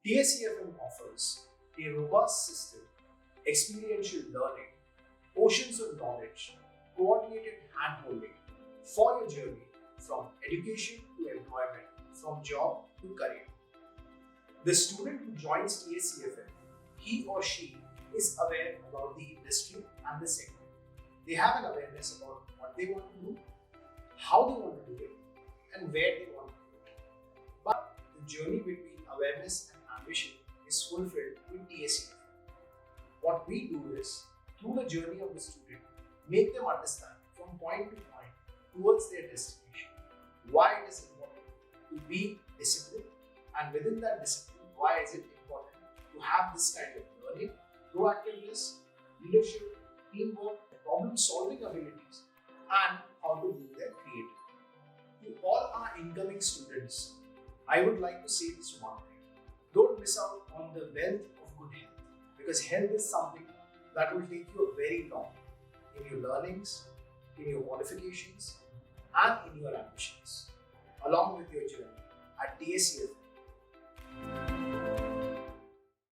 TSCFM offers a robust system, experiential learning, oceans of knowledge, coordinated handholding for your journey from education to employment, from job to career. The student who joins TSCFM, he or she is aware about the industry and the sector. They have an awareness about what they want to do, how they want to do it, and where they want to do it. But the journey between awareness and ambition is fulfilled in TSCFM. What we do is, through the journey of the student, make them understand from point to point towards their destination why it is important to be disciplined, and within that discipline, why is it important to have this kind of learning, proactiveness, leadership, teamwork, problem-solving abilities, and how to do their creativity. To all our incoming students, I would like to say this one thing. Don't miss out on the wealth of good health, because health is something that will take you a very long in your learnings, in your qualifications, and in your ambitions, along with your journey at TSCFM.